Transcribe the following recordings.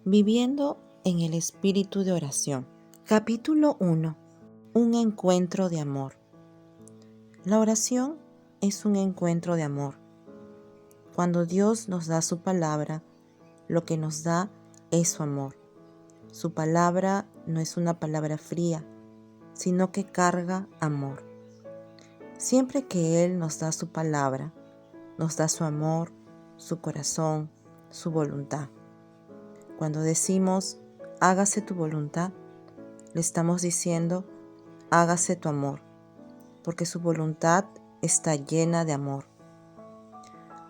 Viviendo en el espíritu de oración. Capítulo 1. Un encuentro de amor. La oración es un encuentro de amor. Cuando Dios nos da su palabra, lo que nos da es su amor. Su palabra no es una palabra fría, sino que carga amor. Siempre que Él nos da su palabra, nos da su amor, su corazón, su voluntad. Cuando decimos, hágase tu voluntad, le estamos diciendo, hágase tu amor, porque su voluntad está llena de amor.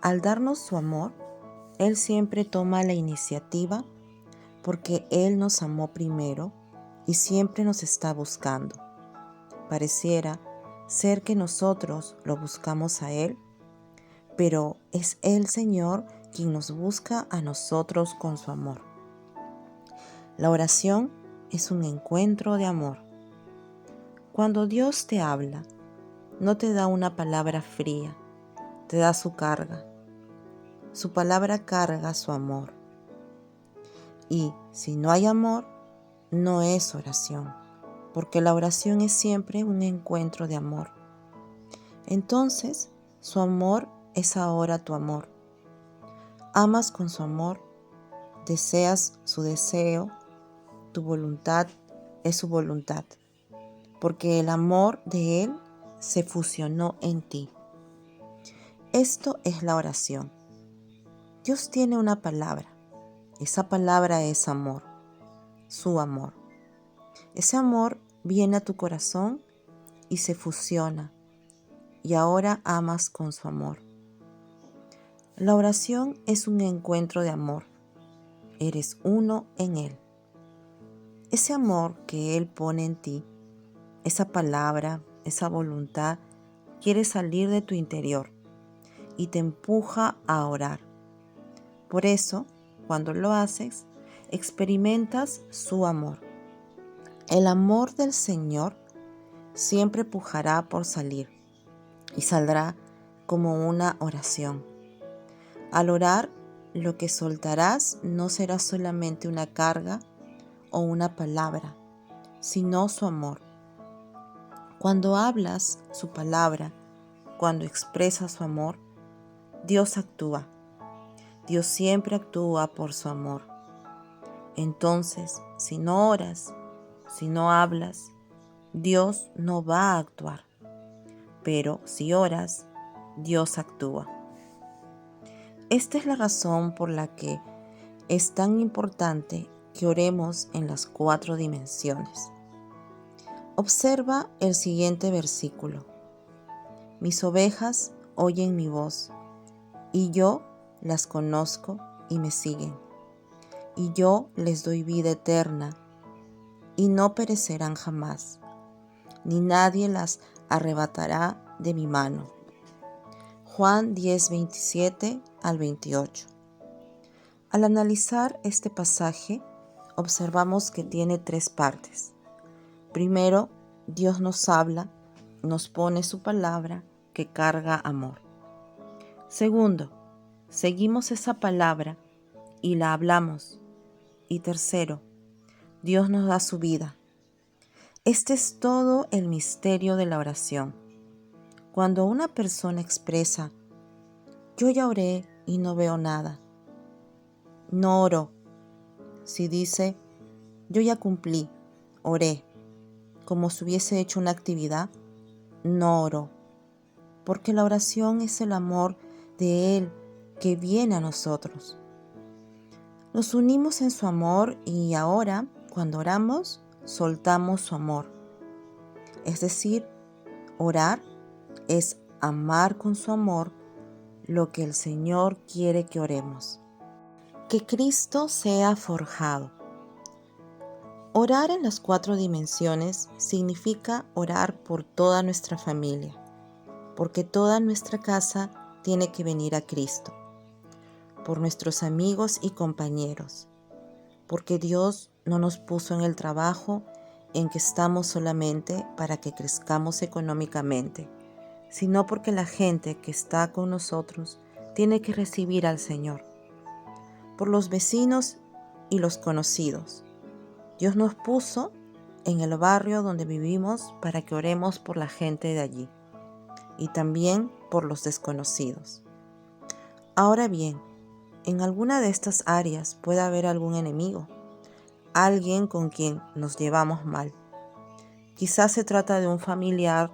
Al darnos su amor, Él siempre toma la iniciativa porque Él nos amó primero y siempre nos está buscando. Pareciera ser que nosotros lo buscamos a Él, pero es el Señor quien nos busca a nosotros con su amor. La oración es un encuentro de amor. Cuando Dios te habla, no te da una palabra fría, te da su carga. Su palabra carga su amor. Y si no hay amor, no es oración, porque la oración es siempre un encuentro de amor. Entonces, su amor es ahora tu amor. Amas con su amor, deseas su deseo, tu voluntad es su voluntad, porque el amor de Él se fusionó en ti. Esto es la oración. Dios tiene una palabra. Esa palabra es amor, su amor. Ese amor viene a tu corazón y se fusiona, y ahora amas con su amor. La oración es un encuentro de amor. Eres uno en Él. Ese amor que Él pone en ti, esa palabra, esa voluntad, quiere salir de tu interior y te empuja a orar. Por eso, cuando lo haces, experimentas su amor. El amor del Señor siempre pujará por salir y saldrá como una oración. Al orar, lo que soltarás no será solamente una carga o una palabra, sino su amor. Cuando hablas su palabra, cuando expresas su amor, Dios actúa. Dios siempre actúa por su amor. Entonces, si no oras, si no hablas, Dios no va a actuar. Pero si oras, Dios actúa. Esta es la razón por la que es tan importante que oremos en las 4 dimensiones. Observa el siguiente versículo. Mis ovejas oyen mi voz, y yo las conozco y me siguen. Y yo les doy vida eterna, y no perecerán jamás, ni nadie las arrebatará de mi mano. Juan 10, 27 al 28. Al analizar este pasaje, observamos que tiene 3 partes. Primero, Dios nos habla, nos pone su palabra que carga amor. Segundo, seguimos esa palabra y la hablamos. Y tercero, Dios nos da su vida. Este es todo el misterio de la oración. Cuando una persona expresa, yo ya oré y no veo nada, no oró. Si dice, yo ya cumplí, oré, como si hubiese hecho una actividad, no oró. Porque la oración es el amor de Él que viene a nosotros. Nos unimos en su amor y ahora, cuando oramos, soltamos su amor. Es decir, orar es amar con su amor lo que el Señor quiere que oremos. Que Cristo sea forjado. Orar en las 4 dimensiones significa orar por toda nuestra familia, porque toda nuestra casa tiene que venir a Cristo, por nuestros amigos y compañeros, porque Dios no nos puso en el trabajo en que estamos solamente para que crezcamos económicamente, sino porque la gente que está con nosotros tiene que recibir al Señor, por los vecinos y los conocidos. Dios nos puso en el barrio donde vivimos para que oremos por la gente de allí y también por los desconocidos. Ahora bien, en alguna de estas áreas puede haber algún enemigo, alguien con quien nos llevamos mal. Quizás se trata de un familiar,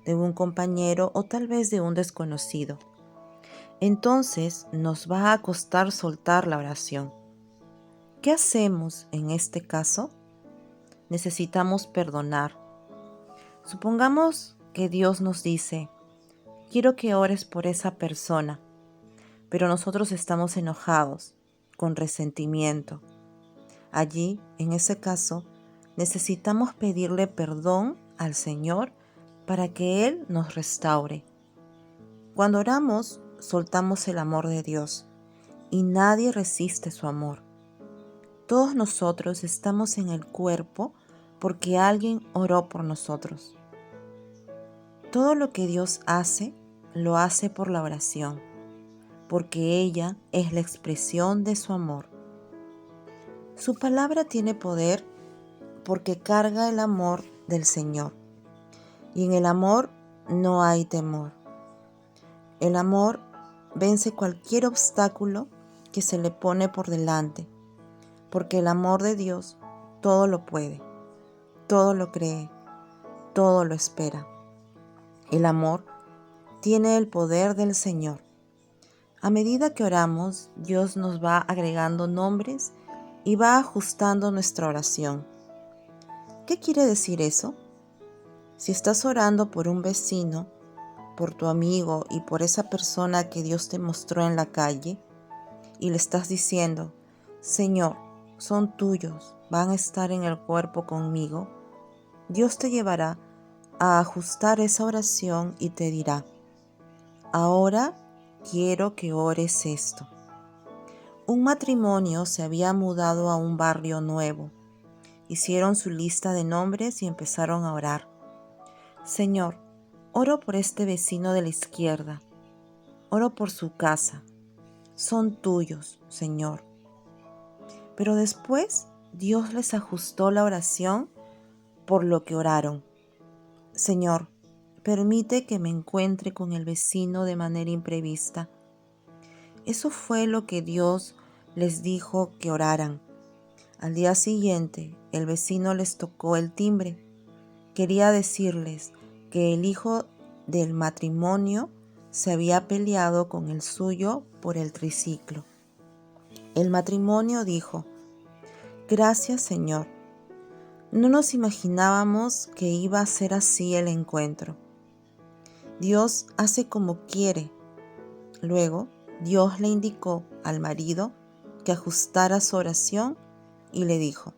de un compañero o tal vez de un desconocido. Entonces nos va a costar soltar la oración. ¿Qué hacemos en este caso? Necesitamos perdonar. Supongamos que Dios nos dice, quiero que ores por esa persona, pero nosotros estamos enojados, con resentimiento. Allí, en ese caso, necesitamos pedirle perdón al Señor para que Él nos restaure. Cuando oramos, soltamos el amor de Dios y nadie resiste su amor. Todos nosotros estamos en el cuerpo porque alguien oró por nosotros. Todo lo que Dios hace, lo hace por la oración, porque ella es la expresión de su amor. Su palabra tiene poder porque carga el amor del Señor. Y en el amor no hay temor. El amor vence cualquier obstáculo que se le pone por delante, porque el amor de Dios todo lo puede, todo lo cree, todo lo espera. El amor tiene el poder del Señor. A medida que oramos, Dios nos va agregando nombres y va ajustando nuestra oración. ¿Qué quiere decir eso? Si estás orando por un vecino, por tu amigo y por esa persona que Dios te mostró en la calle, y le estás diciendo, Señor, son tuyos, van a estar en el cuerpo conmigo, Dios te llevará a ajustar esa oración y te dirá, ahora quiero que ores esto. Un matrimonio se había mudado a un barrio nuevo. Hicieron su lista de nombres y empezaron a orar. Señor, oro por este vecino de la izquierda. Oro por su casa. Son tuyos, Señor. Pero después Dios les ajustó la oración por lo que oraron. Señor, permite que me encuentre con el vecino de manera imprevista. Eso fue lo que Dios les dijo que oraran. Al día siguiente, el vecino les tocó el timbre. Quería decirles que el hijo del matrimonio se había peleado con el suyo por el triciclo. El matrimonio dijo, gracias Señor, no nos imaginábamos que iba a ser así el encuentro. Dios hace como quiere. Luego, Dios le indicó al marido que ajustara su oración y le dijo,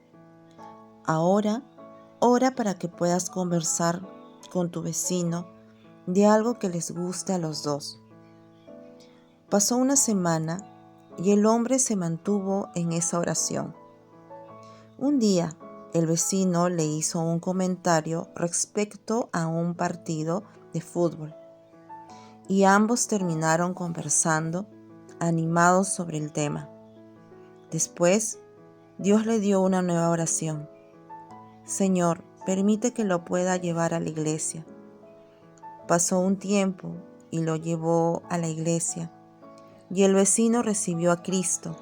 ahora ora para que puedas conversar con tu vecino de algo que les guste a los dos. Pasó una semana y el hombre se mantuvo en esa oración. Un día, el vecino le hizo un comentario respecto a un partido de fútbol y ambos terminaron conversando, animados sobre el tema. Después, Dios le dio una nueva oración. Señor, permite que lo pueda llevar a la iglesia. Pasó un tiempo y lo llevó a la iglesia, y el vecino recibió a Cristo.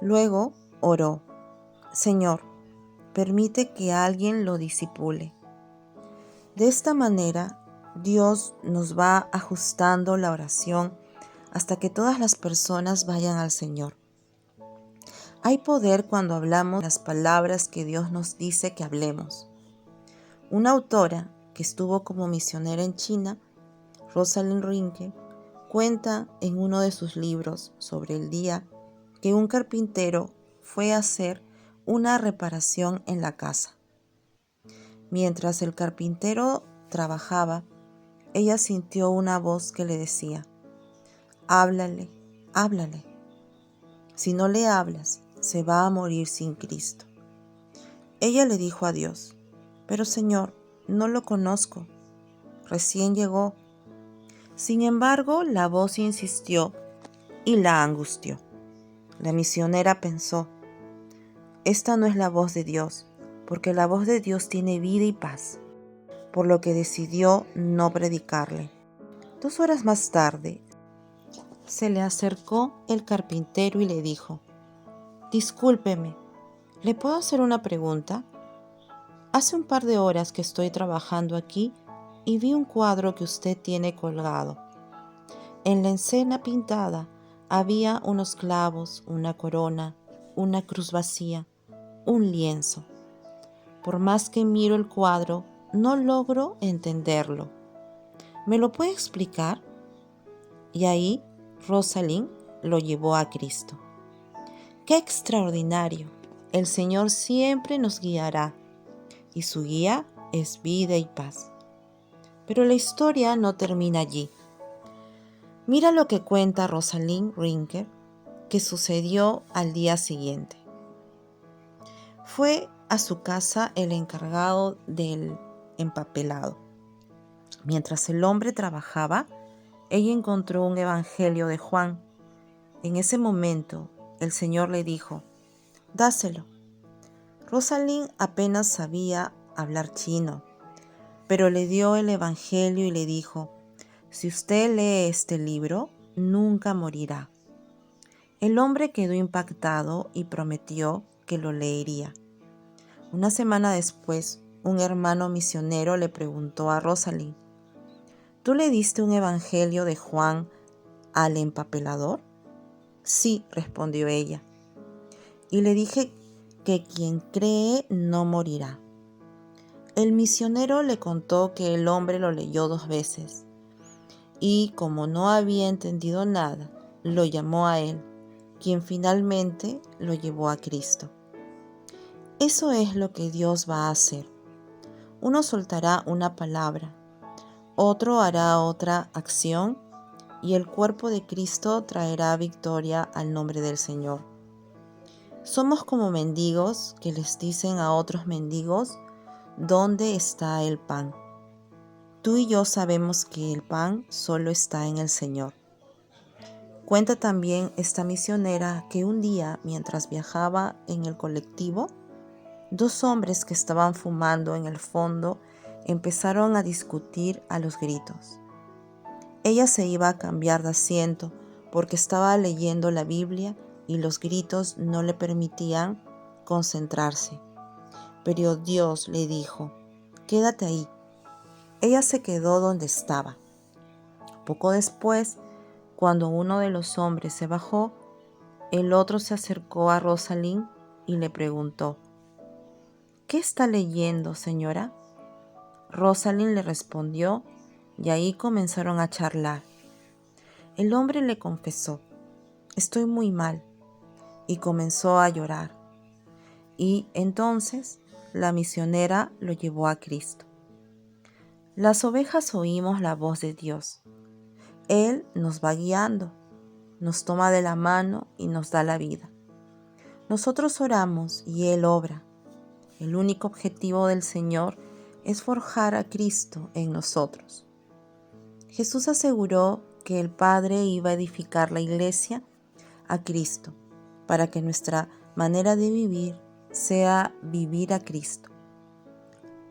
Luego oró, Señor, permite que alguien lo discipule. De esta manera, Dios nos va ajustando la oración hasta que todas las personas vayan al Señor. Hay poder cuando hablamos las palabras que Dios nos dice que hablemos. Una autora que estuvo como misionera en China, Rosalind Rinke, cuenta en uno de sus libros sobre el día que un carpintero fue a hacer una reparación en la casa. Mientras el carpintero trabajaba, ella sintió una voz que le decía, háblale, háblale. Si no le hablas, se va a morir sin Cristo. Ella le dijo a Dios, pero Señor, no lo conozco, recién llegó. Sin embargo, la voz insistió y la angustió. La misionera pensó, esta no es la voz de Dios, porque la voz de Dios tiene vida y paz, por lo que decidió no predicarle. 2 horas más tarde, se le acercó el carpintero y le dijo: «Discúlpeme, ¿le puedo hacer una pregunta? Hace un par de horas que estoy trabajando aquí y vi un cuadro que usted tiene colgado. En la escena pintada había unos clavos, una corona, una cruz vacía, un lienzo. Por más que miro el cuadro, no logro entenderlo. ¿Me lo puede explicar?». Y ahí Rosalind lo llevó a Cristo. ¡Qué extraordinario! El Señor siempre nos guiará, y su guía es vida y paz. Pero la historia no termina allí. Mira lo que cuenta Rosalind Rinker, que sucedió al día siguiente. Fue a su casa el encargado del empapelado. Mientras el hombre trabajaba, ella encontró un evangelio de Juan. En ese momento, el Señor le dijo: «Dáselo». Rosalind apenas sabía hablar chino, pero le dio el evangelio y le dijo: «Si usted lee este libro, nunca morirá». El hombre quedó impactado y prometió que lo leería. Una semana después, un hermano misionero le preguntó a Rosalind: «¿Tú le diste un evangelio de Juan al empapelador?». «Sí», respondió ella, «y le dije que quien cree no morirá». El misionero le contó que el hombre lo leyó 2 veces y, como no había entendido nada, lo llamó a él, quien finalmente lo llevó a Cristo. Eso es lo que Dios va a hacer. Uno soltará una palabra, otro hará otra acción y el cuerpo de Cristo traerá victoria al nombre del Señor. Somos como mendigos que les dicen a otros mendigos: «¿Dónde está el pan?». Tú y yo sabemos que el pan solo está en el Señor. Cuenta también esta misionera que un día, mientras viajaba en el colectivo, 2 hombres que estaban fumando en el fondo empezaron a discutir a los gritos. Ella se iba a cambiar de asiento porque estaba leyendo la Biblia y los gritos no le permitían concentrarse. Pero Dios le dijo: «Quédate ahí». Ella se quedó donde estaba. Poco después, cuando uno de los hombres se bajó, el otro se acercó a Rosalind y le preguntó: «¿Qué está leyendo, señora?». Rosalind le respondió y ahí comenzaron a charlar. El hombre le confesó: «Estoy muy mal», y comenzó a llorar. Y entonces la misionera lo llevó a Cristo. Las ovejas oímos la voz de Dios. Él nos va guiando, nos toma de la mano y nos da la vida. Nosotros oramos y Él obra. El único objetivo del Señor es forjar a Cristo en nosotros. Jesús aseguró que el Padre iba a edificar la iglesia a Cristo, para que nuestra manera de vivir sea vivir a Cristo.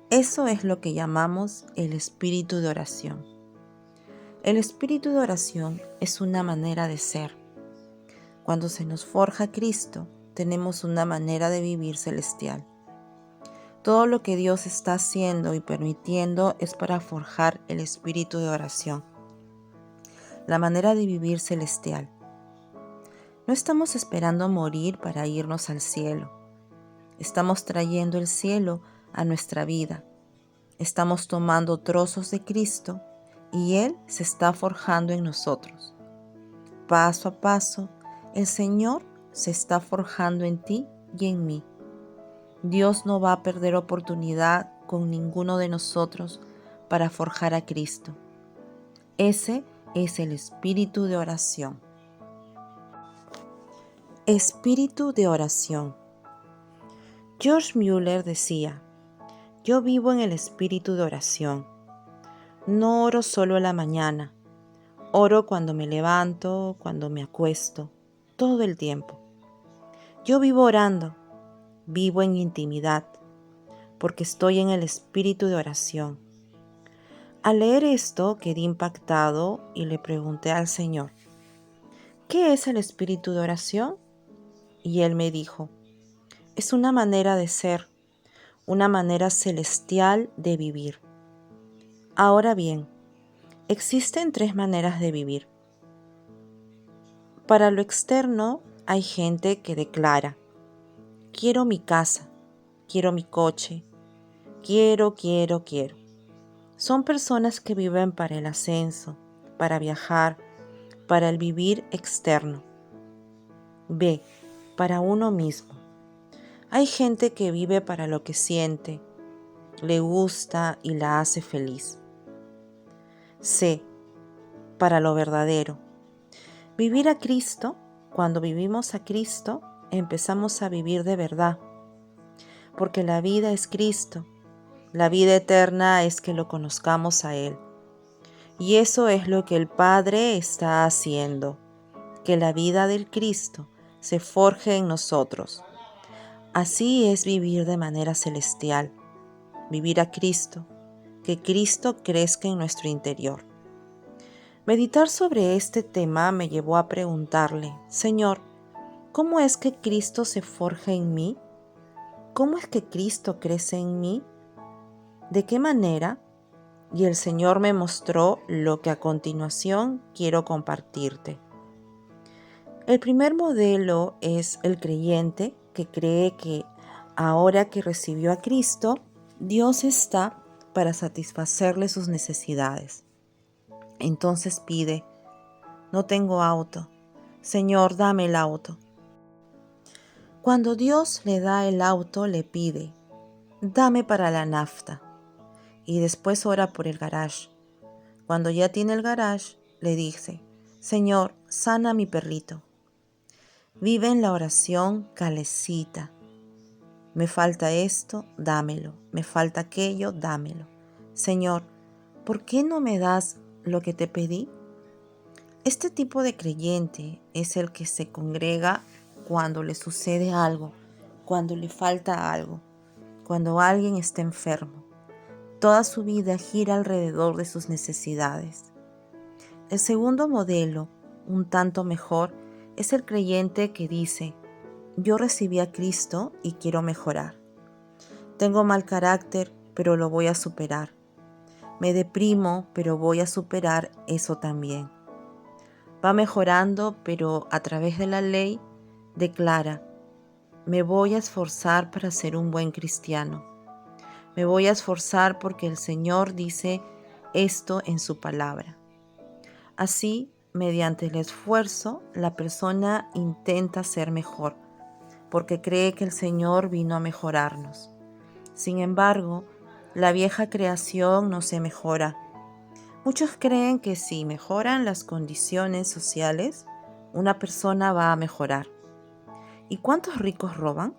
Eso es lo que llamamos el espíritu de oración. El espíritu de oración es una manera de ser. Cuando se nos forja Cristo, tenemos una manera de vivir celestial. Todo lo que Dios está haciendo y permitiendo es para forjar el espíritu de oración, la manera de vivir celestial. No estamos esperando morir para irnos al cielo. Estamos trayendo el cielo a nuestra vida. Estamos tomando trozos de Cristo y Él se está forjando en nosotros. Paso a paso, el Señor se está forjando en ti y en mí. Dios no va a perder oportunidad con ninguno de nosotros para forjar a Cristo. Ese es el espíritu de oración. Espíritu de oración. George Mueller decía: «Yo vivo en el espíritu de oración. No oro solo a la mañana. Oro cuando me levanto, cuando me acuesto, todo el tiempo. Yo vivo orando. vivo en intimidad, porque estoy en el espíritu de oración. Al leer esto quedé impactado y le pregunté al Señor, ¿qué es el espíritu de oración? Y Él me dijo, es una manera de ser, una manera celestial de vivir. Ahora bien, existen tres maneras de vivir. Para lo externo hay gente que declara, quiero mi casa, quiero mi coche, quiero. Son personas que viven para el ascenso, para viajar, para el vivir externo. B, para uno mismo. Hay gente que vive para lo que siente, le gusta y la hace feliz. C, para lo verdadero. Vivir a Cristo, cuando vivimos a Cristo, empezamos a vivir de verdad, porque la vida es Cristo, la vida eterna es que lo conozcamos a Él. Y eso es lo que el Padre está haciendo, que la vida del Cristo se forje en nosotros. Así es vivir de manera celestial, vivir a Cristo, que Cristo crezca en nuestro interior. Meditar sobre este tema me llevó a preguntarle, Señor, ¿cómo es que Cristo se forja en mí? ¿Cómo es que Cristo crece en mí? ¿De qué manera? Y el Señor me mostró lo que a continuación quiero compartirte. El primer modelo es el creyente que cree que ahora que recibió a Cristo, Dios está para satisfacerle sus necesidades. Entonces pide, no tengo auto, Señor, dame el auto. Cuando Dios le da el auto, le pide, dame para la nafta. Y después ora por el garage. Cuando ya tiene el garage, le dice, Señor, sana a mi perrito. Vive en la oración calecita. Me falta esto, dámelo. Me falta aquello, dámelo. Señor, ¿por qué no me das lo que te pedí? Este tipo de creyente es el que se congrega cuando le sucede algo, cuando le falta algo, cuando alguien está enfermo. Toda su vida gira alrededor de sus necesidades. El segundo modelo, un tanto mejor, es el creyente que dice, yo recibí a Cristo y quiero mejorar. Tengo mal carácter, pero lo voy a superar. Me deprimo, pero voy a superar eso también. Va mejorando, pero a través de la ley declara, me voy a esforzar para ser un buen cristiano. Me voy a esforzar porque el Señor dice esto en su palabra. Así, mediante el esfuerzo, la persona intenta ser mejor, porque cree que el Señor vino a mejorarnos. Sin embargo, la vieja creación no se mejora. Muchos creen que si mejoran las condiciones sociales, una persona va a mejorar. ¿Y cuántos ricos roban?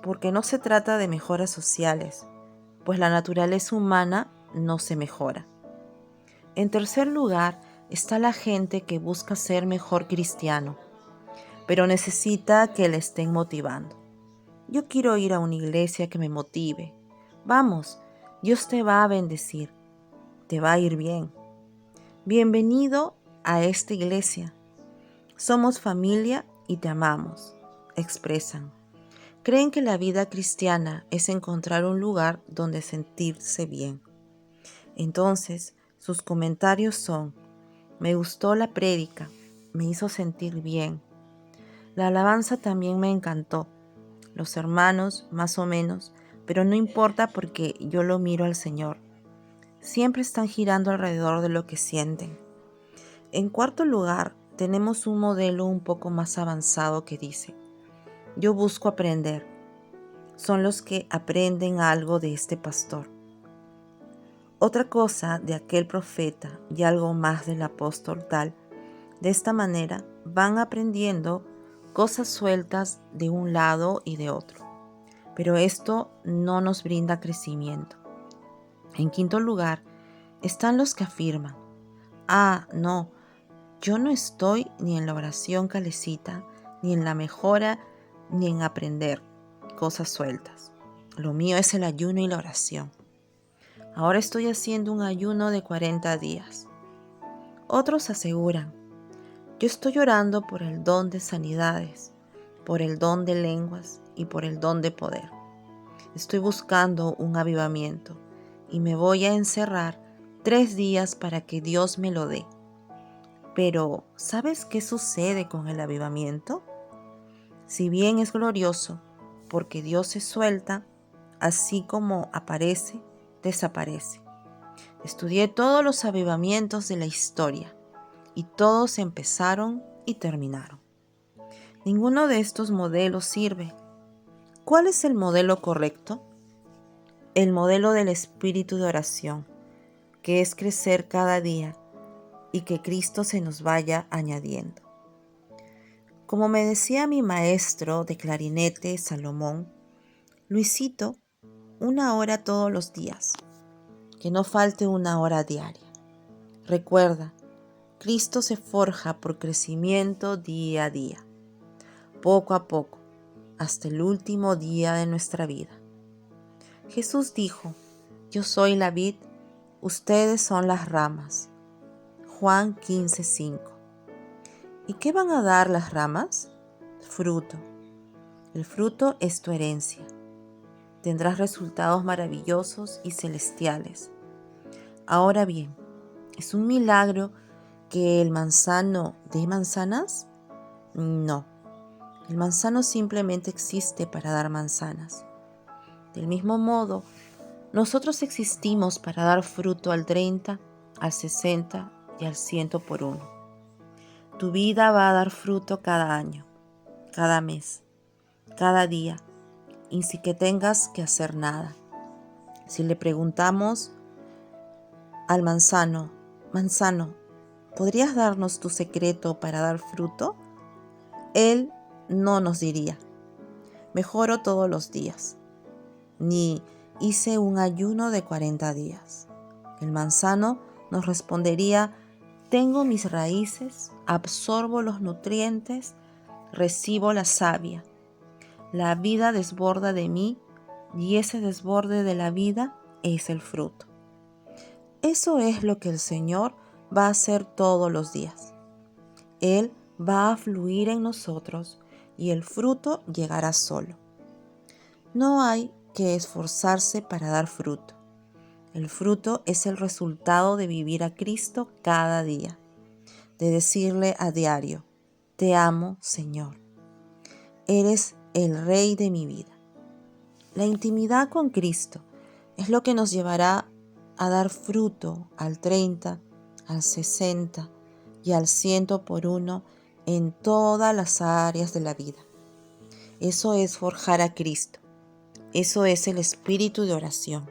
Porque no se trata de mejoras sociales, pues la naturaleza humana no se mejora. En tercer lugar, está la gente que busca ser mejor cristiano, pero necesita que le estén motivando. Yo quiero ir a una iglesia que me motive. Vamos, Dios te va a bendecir, te va a ir bien. Bienvenido a esta iglesia. Somos familia y te amamos, expresan. Creen que la vida cristiana es encontrar un lugar donde sentirse bien. Entonces, sus comentarios son, me gustó la prédica, me hizo sentir bien. La alabanza también me encantó. Los hermanos, más o menos, pero no importa porque yo lo miro al Señor. Siempre están girando alrededor de lo que sienten. En cuarto lugar, tenemos un modelo un poco más avanzado que dice, yo busco aprender. Son los que aprenden algo de este pastor. Otra cosa de aquel profeta y algo más del apóstol tal. De esta manera van aprendiendo cosas sueltas de un lado y de otro. Pero esto no nos brinda crecimiento. En quinto lugar, están los que afirman, no, yo no estoy ni en la oración calecita, ni en la mejora, ni en aprender. cosas sueltas. Lo mío es el ayuno y la oración. Ahora estoy haciendo un ayuno de 40 días. Otros aseguran, yo estoy orando por el don de sanidades, por el don de lenguas y por el don de poder. Estoy buscando un avivamiento y me voy a encerrar 3 días para que Dios me lo dé. Pero, ¿sabes qué sucede con el avivamiento? Si bien es glorioso, porque Dios se suelta, así como aparece, desaparece. Estudié todos los avivamientos de la historia y todos empezaron y terminaron. Ninguno de estos modelos sirve. ¿Cuál es el modelo correcto? El modelo del espíritu de oración, que es crecer cada día y que Cristo se nos vaya añadiendo. Como me decía mi maestro de clarinete, Salomón, Luisito, 1 hora todos los días, que no falte 1 hora diaria. Recuerda, Cristo se forja por crecimiento día a día, poco a poco, hasta el último día de nuestra vida. Jesús dijo, yo soy la vid, ustedes son las ramas. Juan 15:5. ¿Y qué van a dar las ramas? Fruto. El fruto es tu herencia. Tendrás resultados maravillosos y celestiales. Ahora bien, ¿es un milagro que el manzano dé manzanas? No. El manzano simplemente existe para dar manzanas. Del mismo modo, nosotros existimos para dar fruto al 30, al 60 y al 100 por uno. Tu vida va a dar fruto cada año, cada mes, cada día, y sin que tengas que hacer nada. Si le preguntamos al manzano, ¿podrías darnos tu secreto para dar fruto? Él no nos diría, mejoro todos los días, ni hice un ayuno de 40 días. El manzano nos respondería, tengo mis raíces, absorbo los nutrientes, recibo la savia. La vida desborda de mí y ese desborde de la vida es el fruto. Eso es lo que el Señor va a hacer todos los días. Él va a fluir en nosotros y el fruto llegará solo. No hay que esforzarse para dar fruto. El fruto es el resultado de vivir a Cristo cada día, de decirle a diario, te amo, Señor. Eres el Rey de mi vida. La intimidad con Cristo es lo que nos llevará a dar fruto al 30, al 60 y al 100 por uno en todas las áreas de la vida. Eso es forjar a Cristo. Eso es el espíritu de oración.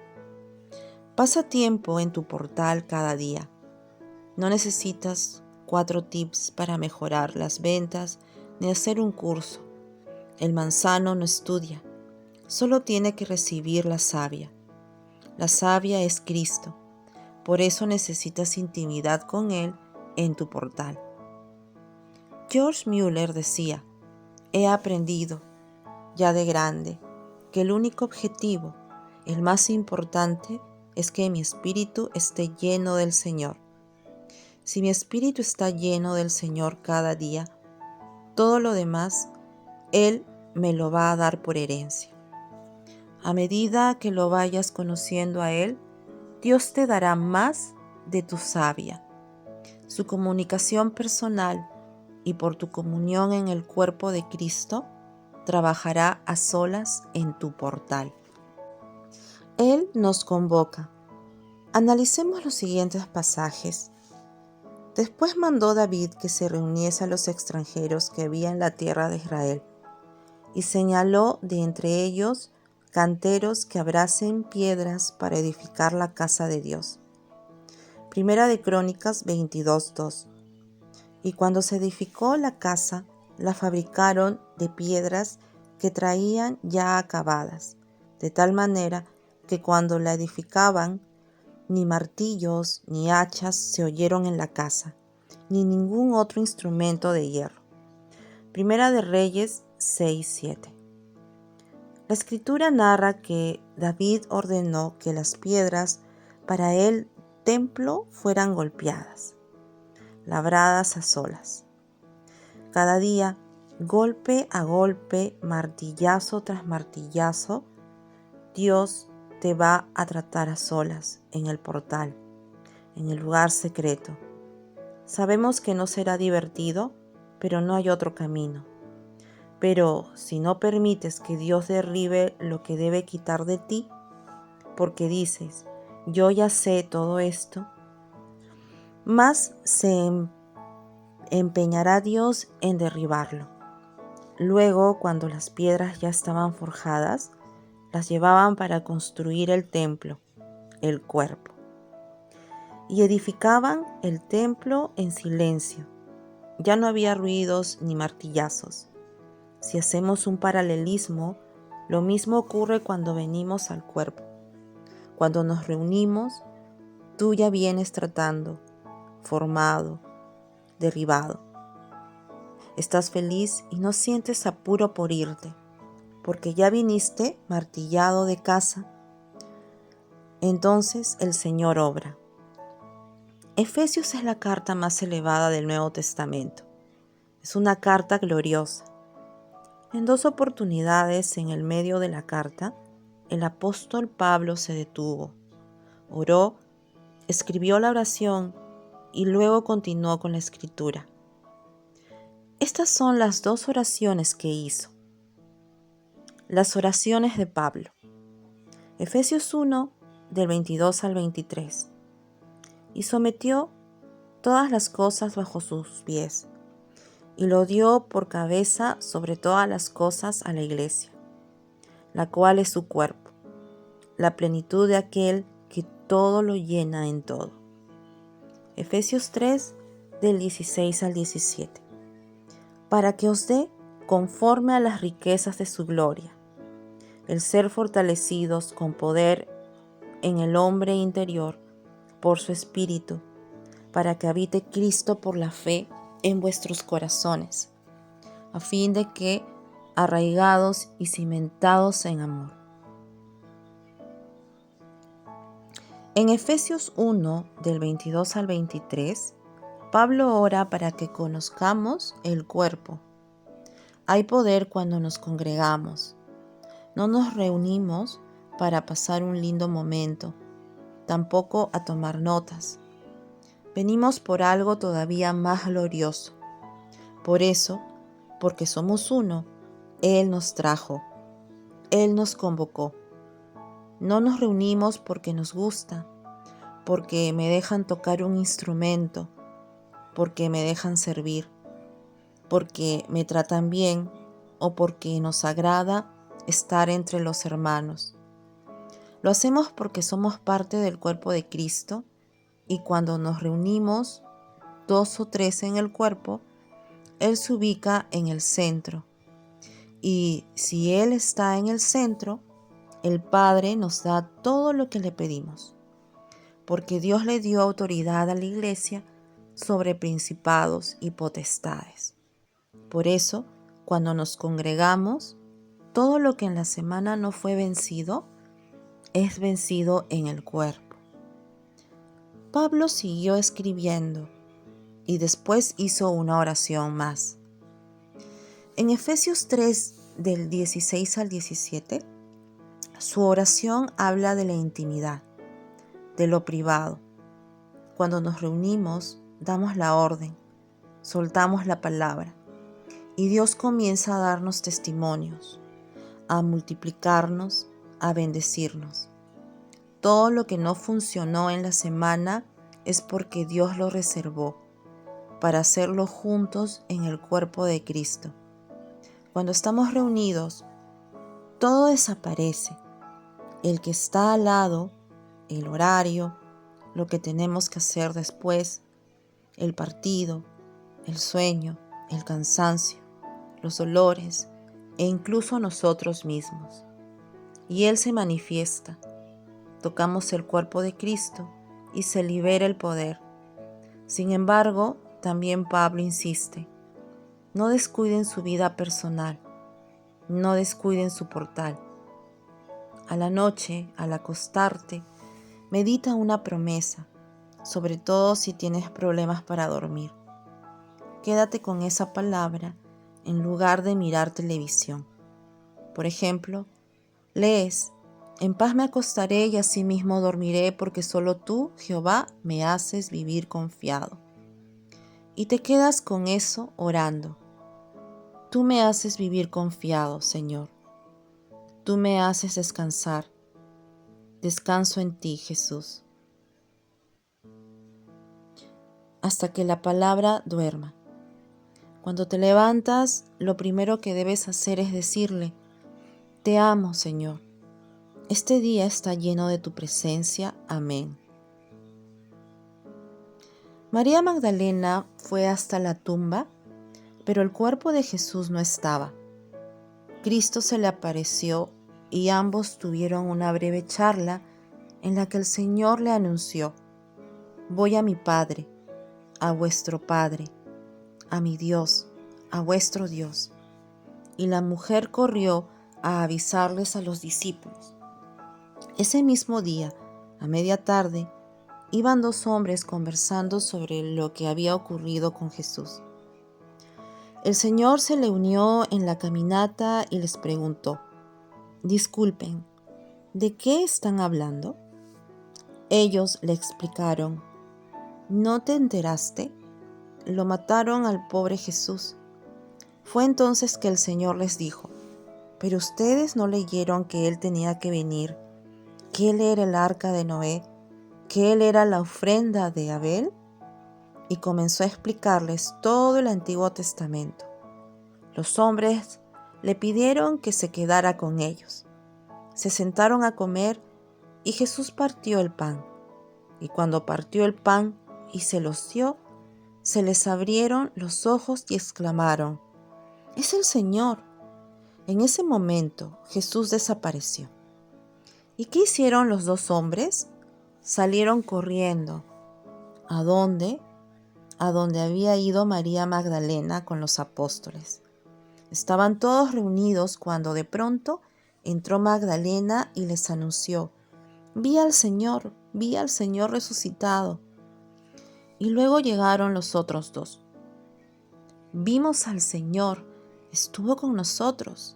Pasa tiempo en tu portal cada día. No necesitas 4 tips para mejorar las ventas ni hacer un curso. El manzano no estudia, solo tiene que recibir la savia. La savia es Cristo, por eso necesitas intimidad con Él en tu portal. George Mueller decía, he aprendido, ya de grande, que el único objetivo, el más importante, es que mi espíritu esté lleno del Señor. Si mi espíritu está lleno del Señor cada día, todo lo demás, Él me lo va a dar por herencia. A medida que lo vayas conociendo a Él, Dios te dará más de tu savia. Su comunicación personal y por tu comunión en el cuerpo de Cristo, trabajará a solas en tu portal. Él nos convoca. Analicemos los siguientes pasajes. Después mandó David que se reuniese a los extranjeros que había en la tierra de Israel, y señaló de entre ellos canteros que abracen piedras para edificar la casa de Dios. Primera de Crónicas 22:2. Y cuando se edificó la casa, la fabricaron de piedras que traían ya acabadas, de tal manera que cuando la edificaban, ni martillos ni hachas se oyeron en la casa, ni ningún otro instrumento de hierro. Primera de Reyes 6:7. La escritura narra que David ordenó que las piedras para el templo fueran golpeadas, labradas a solas. Cada día, golpe a golpe, martillazo tras martillazo, Dios te va a tratar a solas en el portal, en el lugar secreto. Sabemos que no será divertido, pero no hay otro camino. Pero si no permites que Dios derribe lo que debe quitar de ti, porque dices, yo ya sé todo esto, más se empeñará Dios en derribarlo. Luego, cuando las piedras ya estaban forjadas, las llevaban para construir el templo, el cuerpo. Y edificaban el templo en silencio. Ya no había ruidos ni martillazos. Si hacemos un paralelismo, lo mismo ocurre cuando venimos al cuerpo. Cuando nos reunimos, tú ya vienes tratando, formado, derribado. Estás feliz y no sientes apuro por irte, porque ya viniste martillado de casa. Entonces el Señor obra. Efesios es la carta más elevada del Nuevo Testamento. Es una carta gloriosa. En 2 oportunidades en el medio de la carta, el apóstol Pablo se detuvo, oró, escribió la oración y luego continuó con la escritura. Estas son las 2 oraciones que hizo. Las oraciones de Pablo. Efesios 1, del 22 al 23. Y sometió todas las cosas bajo sus pies, y lo dio por cabeza sobre todas las cosas a la iglesia, la cual es su cuerpo, la plenitud de aquel que todo lo llena en todo. Efesios 3, del 16 al 17. Para que os dé conforme a las riquezas de su gloria, el ser fortalecidos con poder en el hombre interior por su espíritu, para que habite Cristo por la fe en vuestros corazones, a fin de que, arraigados y cimentados en amor. En Efesios 1, del 22 al 23, Pablo ora para que conozcamos el cuerpo. Hay poder cuando nos congregamos. No nos reunimos para pasar un lindo momento, tampoco a tomar notas. Venimos por algo todavía más glorioso. Por eso, porque somos uno, Él nos trajo, Él nos convocó. No nos reunimos porque nos gusta, porque me dejan tocar un instrumento, porque me dejan servir, porque me tratan bien o porque nos agrada estar entre los hermanos. Lo hacemos porque somos parte del cuerpo de Cristo y cuando nos reunimos, 2 o 3 en el cuerpo, Él se ubica en el centro. Y si Él está en el centro, el Padre nos da todo lo que le pedimos, porque Dios le dio autoridad a la iglesia sobre principados y potestades. Por eso, cuando nos congregamos, todo lo que en la semana no fue vencido, es vencido en el cuerpo. Pablo siguió escribiendo y después hizo una oración más. En Efesios 3, del 16 al 17, su oración habla de la intimidad, de lo privado. Cuando nos reunimos, damos la orden, soltamos la palabra y Dios comienza a darnos testimonios, a multiplicarnos, a bendecirnos. Todo lo que no funcionó en la semana es porque Dios lo reservó para hacerlo juntos en el cuerpo de Cristo. Cuando estamos reunidos, todo desaparece. El que está al lado, el horario, lo que tenemos que hacer después, el partido, el sueño, el cansancio, los dolores e incluso nosotros mismos. Y Él se manifiesta. Tocamos el cuerpo de Cristo y se libera el poder. Sin embargo, también Pablo insiste, no descuiden su vida personal, no descuiden su portal, a la noche, al acostarte, medita una promesa, sobre todo si tienes problemas para dormir. Quédate con esa palabra en lugar de mirar televisión. Por ejemplo, lees: en paz me acostaré y asimismo dormiré, porque solo tú, Jehová, me haces vivir confiado. Y te quedas con eso orando. Tú me haces vivir confiado, Señor. Tú me haces descansar. Descanso en ti, Jesús. Hasta que la palabra duerma. Cuando te levantas, lo primero que debes hacer es decirle: te amo, Señor. Este día está lleno de tu presencia. Amén. María Magdalena fue hasta la tumba, pero el cuerpo de Jesús no estaba. Cristo se le apareció y ambos tuvieron una breve charla en la que el Señor le anunció: voy a mi Padre, a vuestro Padre, a mi Dios, a vuestro Dios. Y la mujer corrió a avisarles a los discípulos. Ese mismo día, a media tarde, iban dos hombres conversando sobre lo que había ocurrido con Jesús. El Señor se le unió en la caminata y les preguntó: disculpen, ¿de qué están hablando? Ellos le explicaron: ¿no te enteraste? Lo mataron al pobre Jesús. Fue entonces que el Señor les dijo: ¿pero ustedes no leyeron que Él tenía que venir, que Él era el arca de Noé, que Él era la ofrenda de Abel? Y comenzó a explicarles todo el Antiguo Testamento. Los hombres le pidieron que se quedara con ellos. Se sentaron a comer y Jesús partió el pan. Y cuando partió el pan y se los dio, se les abrieron los ojos y exclamaron: ¡es el Señor! En ese momento Jesús desapareció. ¿Y qué hicieron los dos hombres? Salieron corriendo. ¿A dónde? A donde había ido María Magdalena con los apóstoles. Estaban todos reunidos cuando de pronto entró Magdalena y les anunció: vi al Señor resucitado. Y luego llegaron los otros dos. Vimos al Señor, estuvo con nosotros.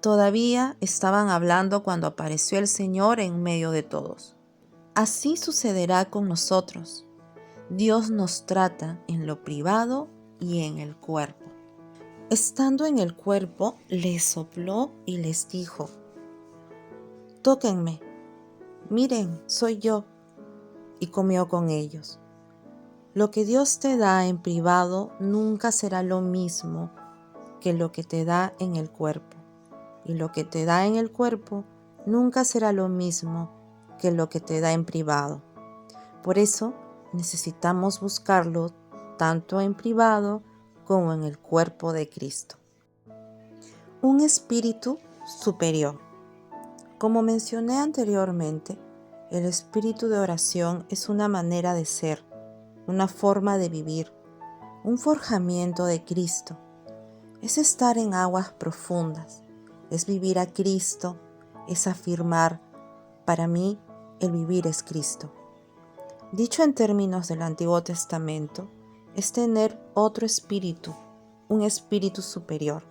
Todavía estaban hablando cuando apareció el Señor en medio de todos. Así sucederá con nosotros. Dios nos trata en lo privado y en el cuerpo. Estando en el cuerpo, les sopló y les dijo: tóquenme, miren, soy yo. Y comió con ellos. Lo que Dios te da en privado nunca será lo mismo que lo que te da en el cuerpo. Y lo que te da en el cuerpo nunca será lo mismo que lo que te da en privado. Por eso necesitamos buscarlo tanto en privado como en el cuerpo de Cristo. Un espíritu superior. Como mencioné anteriormente, el espíritu de oración es una manera de ser, una forma de vivir, un forjamiento de Cristo. Es estar en aguas profundas, es vivir a Cristo, es afirmar: para mí el vivir es Cristo. Dicho en términos del Antiguo Testamento, es tener otro espíritu, un espíritu superior.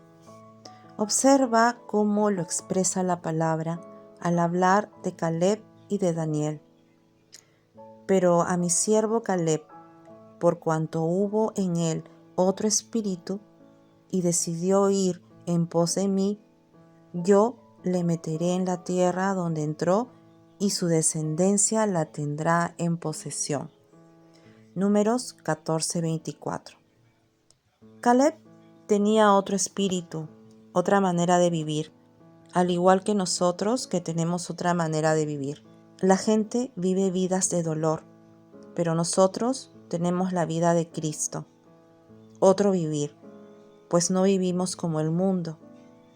Observa cómo lo expresa la palabra al hablar de Caleb y de Daniel. Pero a mi siervo Caleb, por cuanto hubo en él otro espíritu y decidió ir en pos de mí, yo le meteré en la tierra donde entró y su descendencia la tendrá en posesión. Números 14:24. Caleb tenía otro espíritu, otra manera de vivir, al igual que nosotros que tenemos otra manera de vivir. La gente vive vidas de dolor, pero nosotros tenemos la vida de Cristo. Otro vivir, pues no vivimos como el mundo.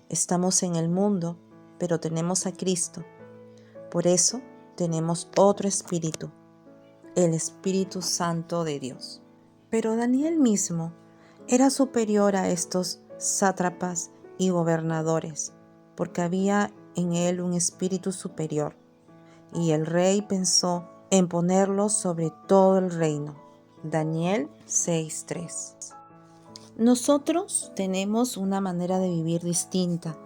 Estamos en el mundo, pero tenemos a Cristo. Por eso tenemos otro espíritu, el Espíritu Santo de Dios. Pero Daniel mismo era superior a estos sátrapas y gobernadores, porque había en él un espíritu superior, y el rey pensó en ponerlo sobre todo el reino. Daniel 6:3. Nosotros tenemos una manera de vivir distinta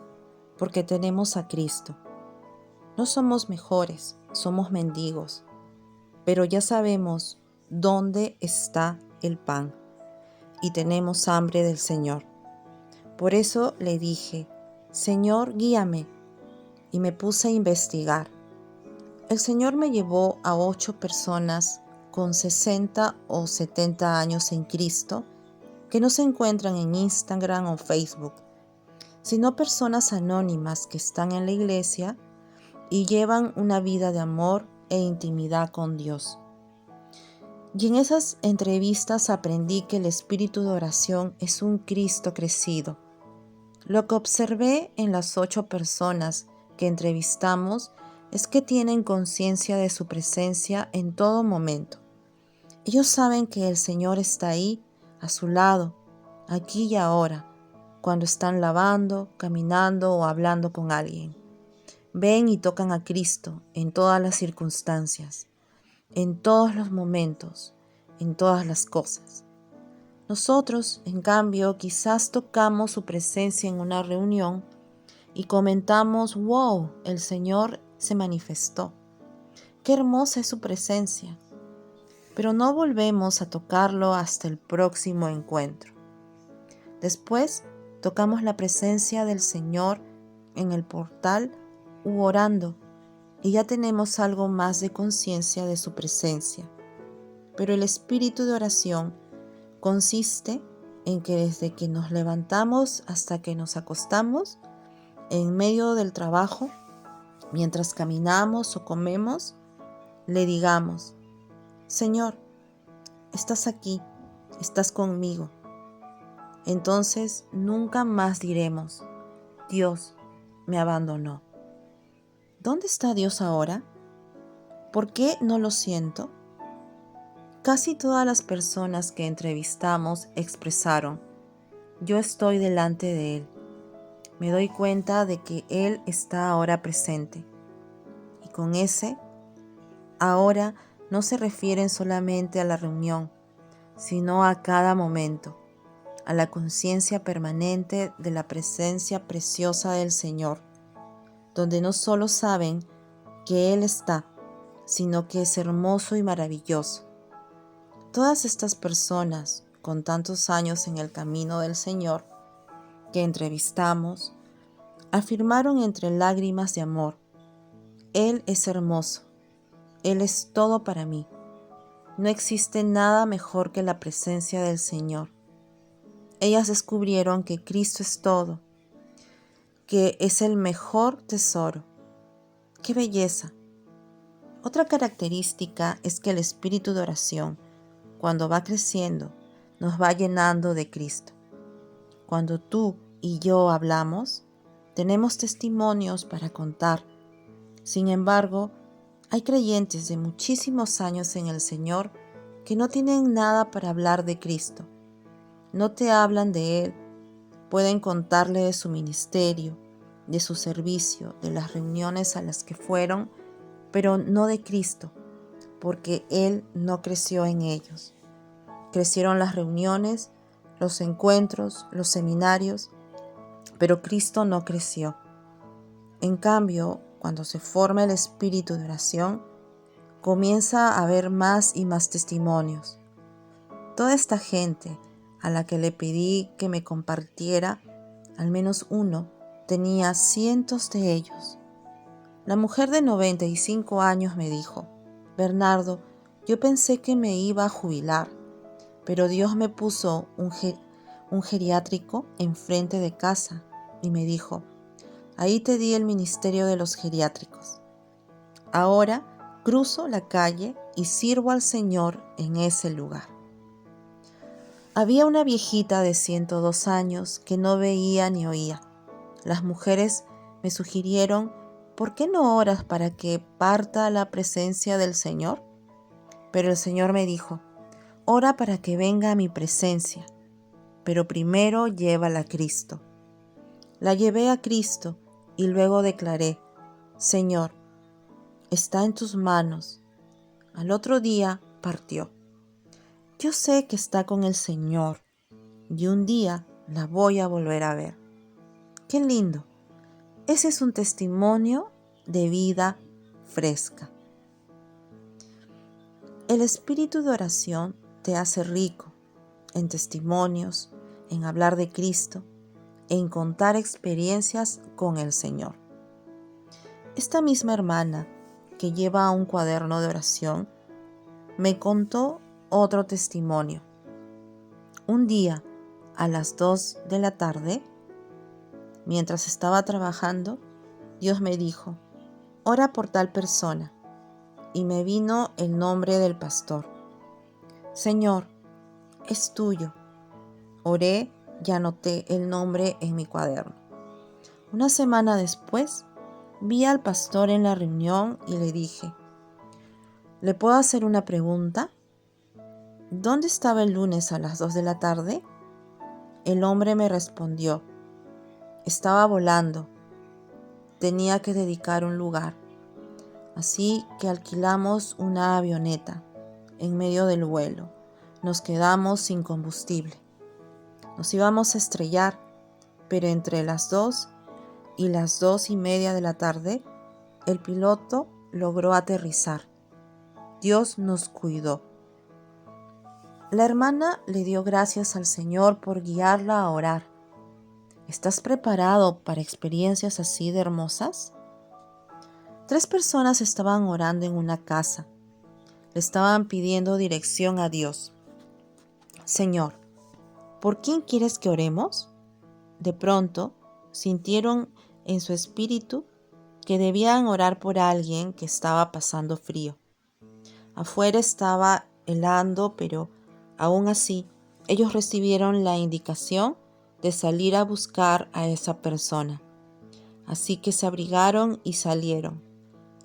porque tenemos a Cristo. No somos mejores, somos mendigos, pero ya sabemos dónde está el pan y tenemos hambre del Señor. Por eso le dije, Señor, guíame, y me puse a investigar. El Señor me llevó a 8 personas con 60 o 70 años en Cristo que no se encuentran en Instagram o Facebook, sino personas anónimas que están en la iglesia y llevan una vida de amor e intimidad con Dios. Y en esas entrevistas aprendí que el espíritu de oración es un Cristo crecido. Lo que observé en las 8 personas que entrevistamos es que tienen conciencia de su presencia en todo momento. Ellos saben que el Señor está ahí, a su lado, aquí y ahora, cuando están lavando, caminando o hablando con alguien. Ven y tocan a Cristo en todas las circunstancias, en todos los momentos, en todas las cosas. Nosotros, en cambio, quizás tocamos su presencia en una reunión y comentamos, wow, el Señor se manifestó. Qué hermosa es su presencia. Pero no volvemos a tocarlo hasta el próximo encuentro. Después, tocamos la presencia del Señor en el portal u orando y ya tenemos algo más de conciencia de su presencia. Pero el espíritu de oración consiste en que desde que nos levantamos hasta que nos acostamos, en medio del trabajo, mientras caminamos o comemos, le digamos, Señor, estás aquí, estás conmigo. Entonces nunca más diremos, Dios me abandonó. ¿Dónde está Dios ahora? ¿Por qué no lo siento? Casi todas las personas que entrevistamos expresaron, yo estoy delante de Él. Me doy cuenta de que Él está ahora presente. Y con ese, ahora no se refieren solamente a la reunión, sino a cada momento, a la conciencia permanente de la presencia preciosa del Señor, donde no solo saben que Él está, sino que es hermoso y maravilloso. Todas estas personas con tantos años en el camino del Señor que entrevistamos, afirmaron entre lágrimas de amor, Él es hermoso, Él es todo para mí. No existe nada mejor que la presencia del Señor. Ellas descubrieron que Cristo es todo, que es el mejor tesoro. ¡Qué belleza! Otra característica es que el espíritu de oración, cuando va creciendo, nos va llenando de Cristo. Cuando tú y yo hablamos, tenemos testimonios para contar. Sin embargo, hay creyentes de muchísimos años en el Señor que no tienen nada para hablar de Cristo. No te hablan de Él. Pueden contarle de su ministerio, de su servicio, de las reuniones a las que fueron, pero no de Cristo, porque Él no creció en ellos. Crecieron las reuniones, los encuentros, los seminarios, pero Cristo no creció. En cambio, cuando se forma el espíritu de oración, comienza a haber más y más testimonios. Toda esta gente a la que le pedí que me compartiera, al menos uno, tenía cientos de ellos. La mujer de 95 años me dijo, Bernardo, yo pensé que me iba a jubilar, pero Dios me puso un geriátrico enfrente de casa y me dijo, ahí te di el ministerio de los geriátricos. Ahora cruzo la calle y sirvo al Señor en ese lugar. Había una viejita de 102 años que no veía ni oía. Las mujeres me sugirieron, ¿por qué no oras para que parta la presencia del Señor? Pero el Señor me dijo, ora para que venga a mi presencia, pero primero llévala a Cristo. La llevé a Cristo y luego declaré: Señor, está en tus manos. Al otro día partió. Yo sé que está con el Señor y un día la voy a volver a ver. ¡Qué lindo! Ese es un testimonio de vida fresca. El espíritu de oración te hace rico en testimonios, en hablar de Cristo, en contar experiencias con el Señor. Esta misma hermana que lleva un cuaderno de oración me contó otro testimonio. Un día, a las 2 de la tarde, mientras estaba trabajando, Dios me dijo: ora por tal persona. Y me vino el nombre del pastor. Señor, es tuyo. Oré y anoté el nombre en mi cuaderno. Una semana después, vi al pastor en la reunión y le dije: ¿le puedo hacer una pregunta? ¿Dónde estaba el lunes a las 2 de la tarde? El hombre me respondió: estaba volando. Tenía que dedicar un lugar. Así que alquilamos una avioneta. En medio del vuelo, nos quedamos sin combustible. Nos íbamos a estrellar, pero entre las 2 y las 2:30 de la tarde, el piloto logró aterrizar. Dios nos cuidó. La hermana le dio gracias al Señor por guiarla a orar. ¿Estás preparado para experiencias así de hermosas? 3 personas estaban orando en una casa. Le estaban pidiendo dirección a Dios. Señor, ¿por quién quieres que oremos? De pronto, sintieron en su espíritu que debían orar por alguien que estaba pasando frío. Afuera estaba helando, pero aún así, ellos recibieron la indicación de salir a buscar a esa persona. Así que se abrigaron y salieron.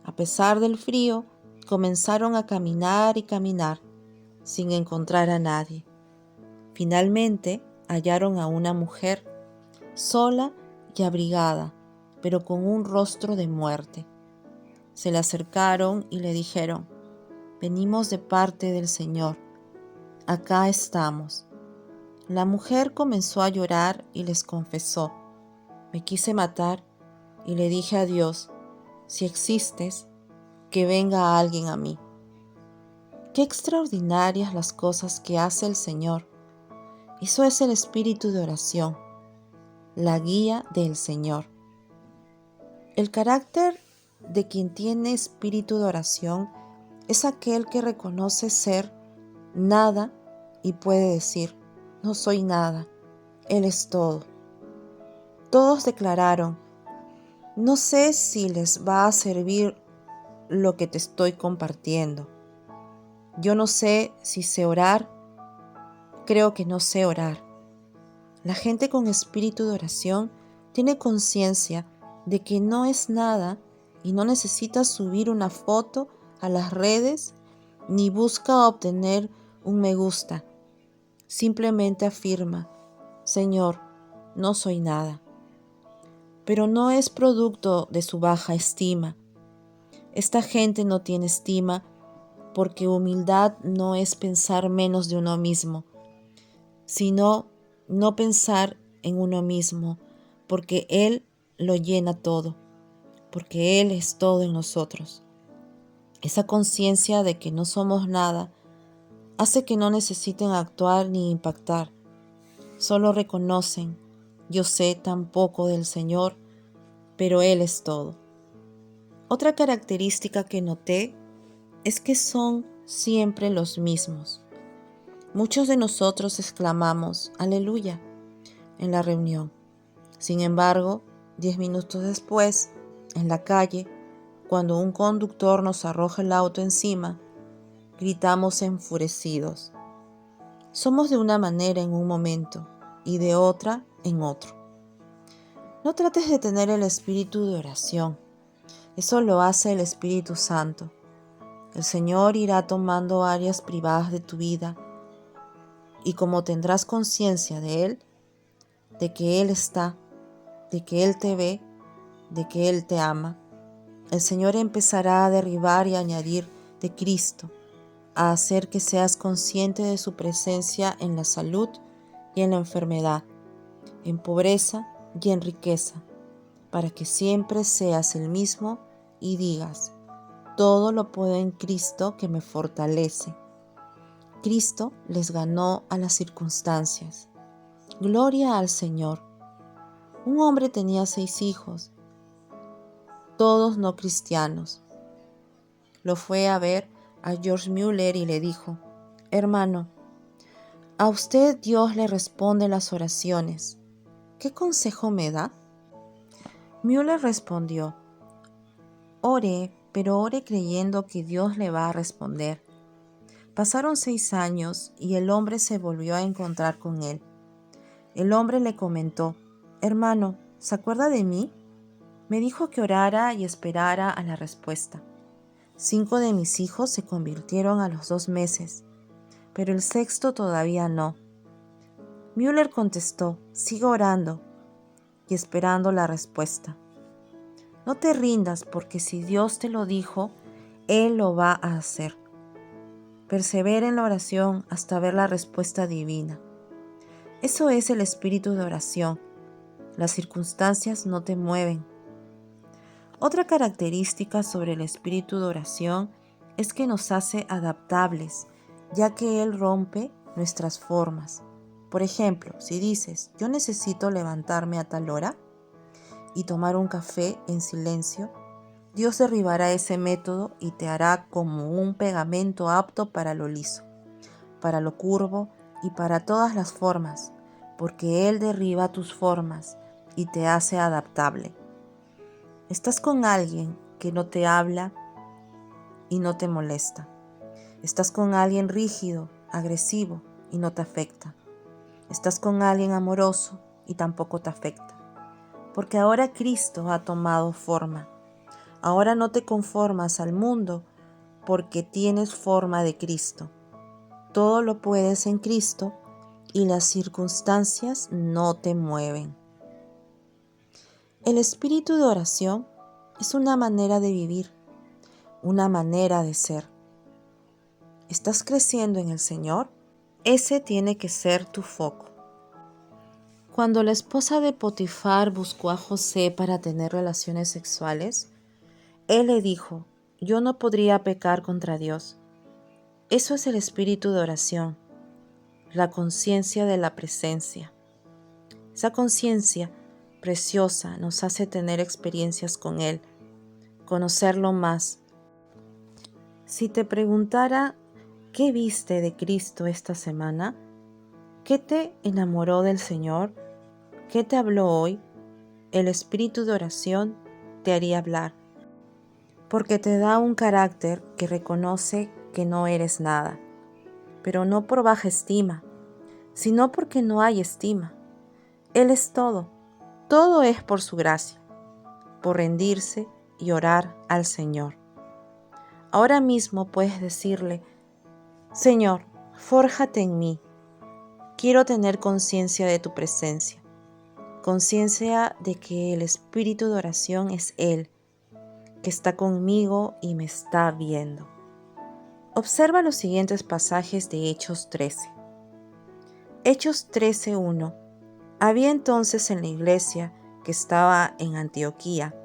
A pesar del frío, comenzaron a caminar y caminar, sin encontrar a nadie. Finalmente, hallaron a una mujer, sola y abrigada, pero con un rostro de muerte. Se le acercaron y le dijeron: venimos de parte del Señor. Acá estamos. La mujer comenzó a llorar y les confesó: me quise matar y le dije a Dios: si existes, que venga alguien a mí. Qué extraordinarias las cosas que hace el Señor. Eso es el espíritu de oración, la guía del Señor. El carácter de quien tiene espíritu de oración es aquel que reconoce ser nada y puede decir: no soy nada, Él es todo. Todos declararon: no sé si les va a servir lo que te estoy compartiendo. Yo no sé si sé orar, creo que no sé orar. La gente con espíritu de oración tiene conciencia de que no es nada y no necesita subir una foto a las redes ni busca obtener un me gusta. Simplemente afirma: Señor, no soy nada. Pero no es producto de su baja estima. Esta gente no tiene estima porque humildad no es pensar menos de uno mismo, sino no pensar en uno mismo, porque Él lo llena todo, porque Él es todo en nosotros. Esa conciencia de que no somos nada hace que no necesiten actuar ni impactar. Solo reconocen: yo sé tan poco del Señor, pero Él es todo. Otra característica que noté es que son siempre los mismos. Muchos de nosotros exclamamos aleluya en la reunión. Sin embargo, 10 minutos después, en la calle, cuando un conductor nos arroja el auto encima, gritamos enfurecidos. Somos de una manera en un momento y de otra en otro. No trates de tener el espíritu de oración. Eso lo hace el Espíritu Santo. El Señor irá tomando áreas privadas de tu vida y como tendrás conciencia de Él, de que Él está, de que Él te ve, de que Él te ama, el Señor empezará a derribar y añadir de Cristo, a hacer que seas consciente de su presencia en la salud y en la enfermedad, en pobreza y en riqueza, para que siempre seas el mismo y digas: todo lo puedo en Cristo que me fortalece. Cristo les ganó a las circunstancias. Gloria al Señor. Un hombre tenía 6 hijos, todos no cristianos. Lo fue a ver a George Mueller y le dijo: hermano, a usted Dios le responde las oraciones. ¿Qué consejo me da? Mueller respondió: ore, pero ore creyendo que Dios le va a responder. Pasaron 6 años y el hombre se volvió a encontrar con él. El hombre le comentó: hermano, ¿se acuerda de mí? Me dijo que orara y esperara a la respuesta. 5 de mis hijos se convirtieron a los 2 meses, pero el sexto todavía no. Mueller contestó: sigo orando y esperando la respuesta. No te rindas, porque si Dios te lo dijo, Él lo va a hacer. Persevera en la oración hasta ver la respuesta divina. Eso es el espíritu de oración. Las circunstancias no te mueven. Otra característica sobre el espíritu de oración es que nos hace adaptables, ya que Él rompe nuestras formas. Por ejemplo, si dices: yo necesito levantarme a tal hora y tomar un café en silencio, Dios derribará ese método y te hará como un pegamento apto para lo liso, para lo curvo y para todas las formas, porque Él derriba tus formas y te hace adaptable. Estás con alguien que no te habla y no te molesta. Estás con alguien rígido, agresivo y no te afecta. Estás con alguien amoroso y tampoco te afecta. Porque ahora Cristo ha tomado forma. Ahora no te conformas al mundo porque tienes forma de Cristo. Todo lo puedes en Cristo y las circunstancias no te mueven. El espíritu de oración es una manera de vivir, una manera de ser. ¿Estás creciendo en el Señor? Ese tiene que ser tu foco. Cuando la esposa de Potifar buscó a José para tener relaciones sexuales, él le dijo: yo no podría pecar contra Dios. Eso es el espíritu de oración, la conciencia de la presencia. Esa conciencia preciosa nos hace tener experiencias con Él, conocerlo más. Si te preguntara: ¿qué viste de Cristo esta semana? ¿Qué te enamoró del Señor? ¿Qué te habló hoy? El espíritu de oración te haría hablar, porque te da un carácter que reconoce que no eres nada, pero no por baja estima, sino porque no hay estima. Él es todo, todo es por su gracia, por rendirse y orar al Señor. Ahora mismo puedes decirle: Señor, fórjate en mí. Quiero tener conciencia de tu presencia, conciencia de que el espíritu de oración es Él, que está conmigo y me está viendo. Observa los siguientes pasajes de Hechos 13. Hechos 13:1. Había entonces en la iglesia que estaba en Antioquía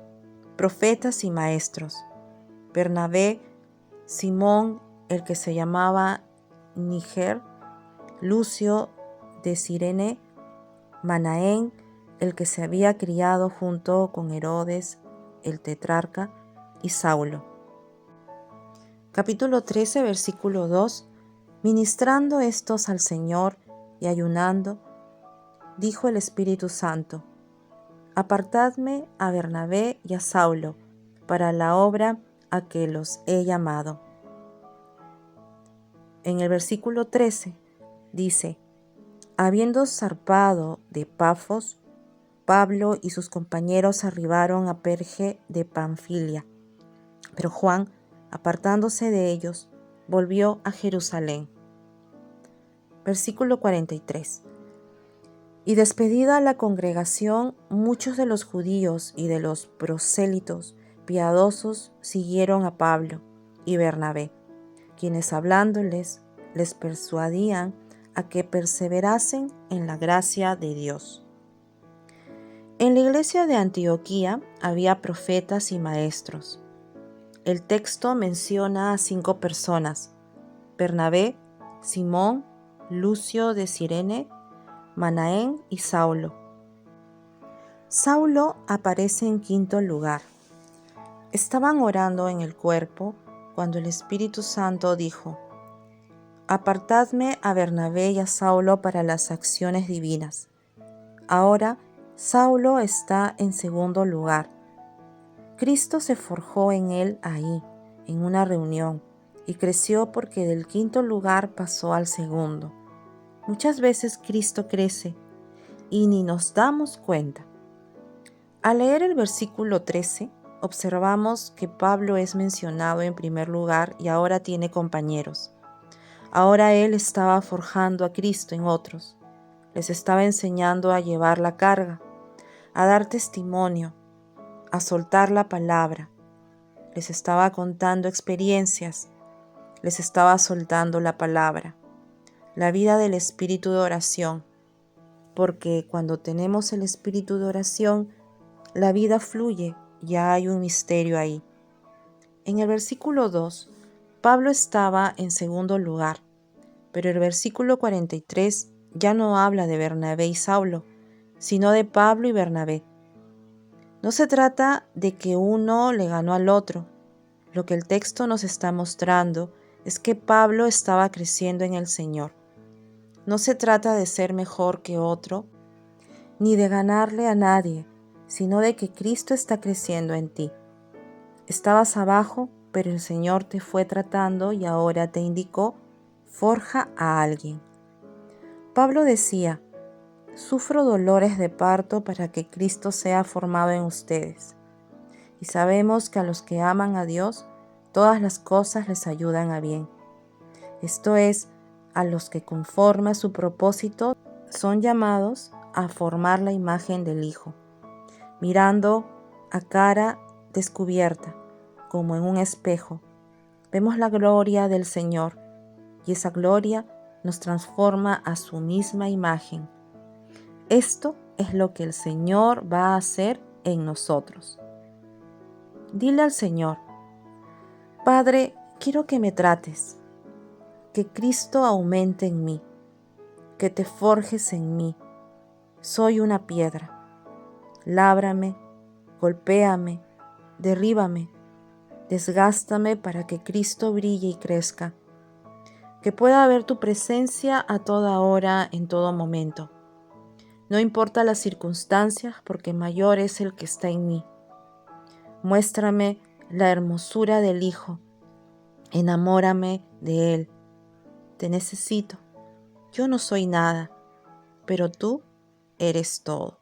profetas y maestros: Bernabé, Simón, el que se llamaba Níger, Lucio de Cirene, Manaén, el que se había criado junto con Herodes, el tetrarca, y Saulo. Capítulo 13, versículo 2. Ministrando estos al Señor y ayunando, dijo el Espíritu Santo: apartadme a Bernabé y a Saulo para la obra a que los he llamado. En el versículo 13 dice: habiendo zarpado de Pafos, Pablo y sus compañeros arribaron a Perge de Panfilia, pero Juan, apartándose de ellos, volvió a Jerusalén. Versículo 43. Y despedida la congregación, muchos de los judíos y de los prosélitos piadosos siguieron a Pablo y Bernabé, quienes hablándoles les persuadían a que perseverasen en la gracia de Dios. En la iglesia de Antioquía había profetas y maestros. El texto menciona a 5 personas: Bernabé, Simón, Lucio de Cirene, Manaén y Saulo. Saulo aparece en 5º lugar. Estaban orando en el cuerpo cuando el Espíritu Santo dijo: «Apartadme a Bernabé y a Saulo para las acciones divinas». Ahora Saulo está en 2º lugar. Cristo se forjó en él ahí, en una reunión, y creció porque del 5º lugar pasó al 2º. Muchas veces Cristo crece y ni nos damos cuenta. Al leer el versículo 13, observamos que Pablo es mencionado en primer lugar y ahora tiene compañeros. Ahora él estaba forjando a Cristo en otros. Les estaba enseñando a llevar la carga, a dar testimonio, a soltar la palabra. Les estaba contando experiencias, les estaba soltando la palabra, la vida del espíritu de oración, porque cuando tenemos el espíritu de oración, la vida fluye, ya hay un misterio ahí. En el versículo 2, Pablo estaba en 2º lugar, pero el versículo 43 ya no habla de Bernabé y Saulo, sino de Pablo y Bernabé. No se trata de que uno le ganó al otro. Lo que el texto nos está mostrando es que Pablo estaba creciendo en el Señor. No se trata de ser mejor que otro, ni de ganarle a nadie, sino de que Cristo está creciendo en ti. Estabas abajo, pero el Señor te fue tratando y ahora te indicó: forja a alguien. Pablo decía: sufro dolores de parto para que Cristo sea formado en ustedes. Y sabemos que a los que aman a Dios, todas las cosas les ayudan a bien. Esto es, a los que conforme a su propósito son llamados a formar la imagen del Hijo, mirando a cara descubierta, como en un espejo. Vemos la gloria del Señor y esa gloria nos transforma a su misma imagen. Esto es lo que el Señor va a hacer en nosotros. Dile al Señor: Padre, quiero que me trates, que Cristo aumente en mí, que te forjes en mí. Soy una piedra. Lábrame, golpéame, derríbame, desgástame para que Cristo brille y crezca, que pueda ver tu presencia a toda hora, en todo momento. No importa las circunstancias, porque mayor es el que está en mí. Muéstrame la hermosura del Hijo. Enamórame de Él. Te necesito. Yo no soy nada, pero tú eres todo.